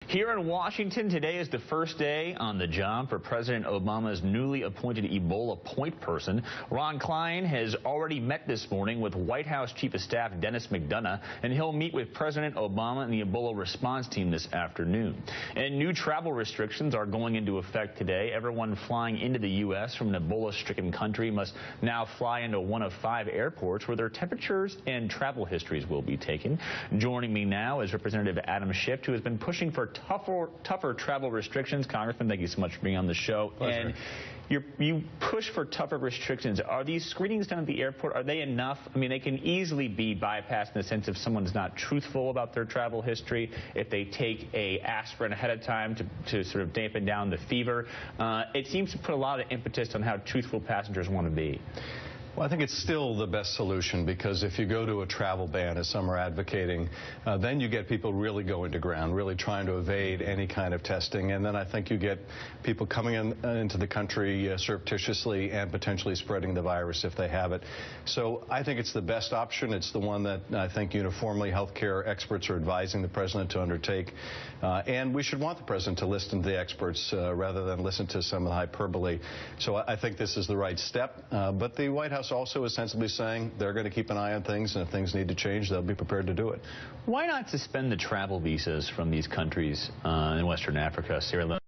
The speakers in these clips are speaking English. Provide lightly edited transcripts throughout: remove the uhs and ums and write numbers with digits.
Here in Washington, today is the first day on the job for President Obama's newly appointed Ebola point person. Ron Klein has already met this morning with White House Chief of Staff Dennis McDonough, and he'll meet with President Obama and the Ebola response team this afternoon. And new travel restrictions are going into effect today. Everyone flying into the U.S. from an Ebola-stricken country must now fly into one of 5 airports where their temperatures and travel histories will be taken. Joining me now is Representative Adam Schiff, who has been pushing for tougher travel restrictions. Congressman, thank you so much for being on the show. Pleasure. And you push for tougher restrictions. Are these screenings done at the airport, are they enough? I mean, they can easily be bypassed in the sense if someone's not truthful about their travel history, if they take a aspirin ahead of time to sort of dampen down the fever. It seems to put a lot of impetus on how truthful passengers want to be. Well, I think it's still the best solution, because if you go to a travel ban, as some are advocating, then you get people really going to ground, really trying to evade any kind of testing. And then I think you get people coming into the country surreptitiously and potentially spreading the virus if they have it. So I think it's the best option. It's the one that I think uniformly healthcare experts are advising the president to undertake. And we should want the president to listen to the experts rather than listen to some of the hyperbole. So I think this is the right step. But the White House also is sensibly saying they're going to keep an eye on things, and if things need to change, they'll be prepared to do it. Why not suspend the travel visas from these countries in Western Africa, Sierra Leone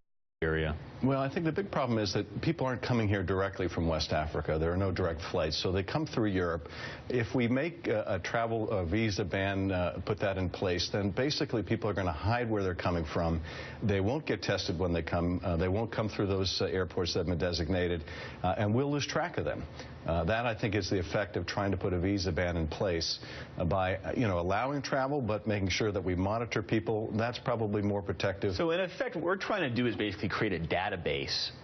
area? Well, I think the big problem is that people aren't coming here directly from West Africa. There are no direct flights, so they come through Europe. If we make a travel visa ban, put that in place, then basically people are going to hide where they're coming from. They won't get tested when they come. They won't come through those airports that have been designated, and we'll lose track of them. That, I think, is the effect of trying to put a visa ban in place by, allowing travel, but making sure that we monitor people. That's probably more protective. So, in effect, what we're trying to do is basically create a database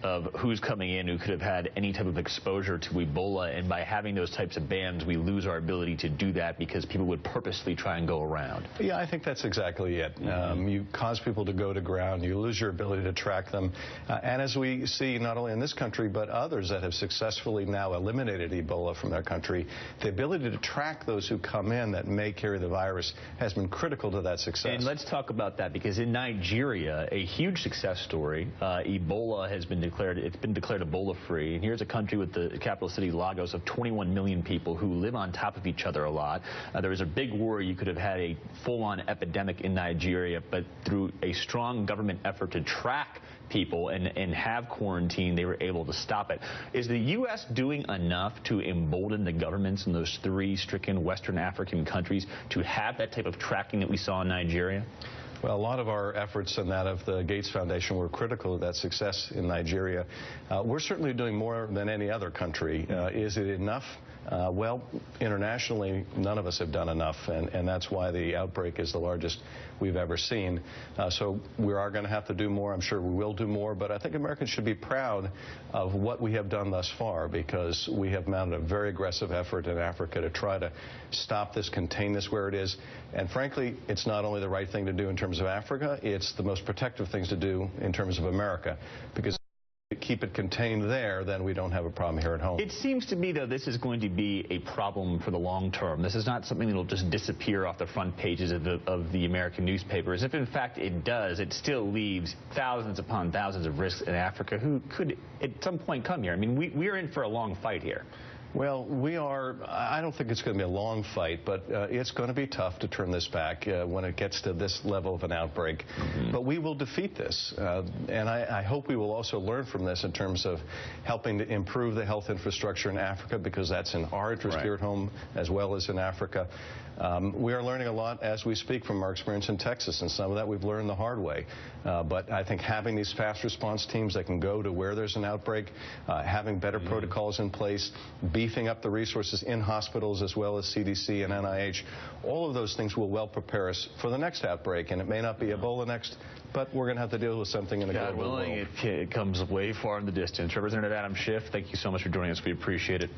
of who's coming in who could have had any type of exposure to Ebola, and by having those types of bans, we lose our ability to do that because people would purposely try and go around. Yeah, I think that's exactly it. You cause people to go to ground, you lose your ability to track them, and as we see not only in this country but others that have successfully now eliminated Ebola from their country, the ability to track those who come in that may carry the virus has been critical to that success. And let's talk about that, because in Nigeria, a huge success story, Ebola has been declared, it's been declared Ebola-free. And here's a country with the capital city, Lagos, of 21 million people who live on top of each other a lot. There was a big worry you could have had a full-on epidemic in Nigeria, but through a strong government effort to track people and have quarantine, they were able to stop it. Is the U.S. doing enough to embolden the governments in those 3 stricken Western African countries to have that type of tracking that we saw in Nigeria? Well, a lot of our efforts and that of the Gates Foundation were critical of that success in Nigeria. We're certainly doing more than any other country. Is it enough? Well, internationally, none of us have done enough, and that's why the outbreak is the largest we've ever seen. So we are going to have to do more. I'm sure we will do more, but I think Americans should be proud of what we have done thus far, because we have mounted a very aggressive effort in Africa to try to stop this, contain this where it is. And frankly, it's not only the right thing to do in terms of Africa, it's the most protective things to do in terms of America, because keep it contained there, then we don't have a problem here at home. It seems to me, though, this is going to be a problem for the long term. This is not something that will just disappear off the front pages of the American newspapers. If, in fact, it does, it still leaves thousands upon thousands of risks in Africa who could, at some point, come here. I mean, we're in for a long fight here. Well, I don't think it's going to be a long fight, but it's going to be tough to turn this back when it gets to this level of an outbreak. But we will defeat this, and I hope we will also learn from this in terms of helping to improve the health infrastructure in Africa, because that's in our interest here at home as well as in Africa. We are learning a lot as we speak from our experience in Texas, and some of that we've learned the hard way. But I think having these fast response teams that can go to where there's an outbreak, having better protocols in place, beefing up the resources in hospitals as well as CDC and NIH, all of those things will well prepare us for the next outbreak. And it may not be Ebola next, but we're going to have to deal with something in the global world. God willing, it comes way far in the distance. Representative Adam Schiff, thank you so much for joining us. We appreciate it.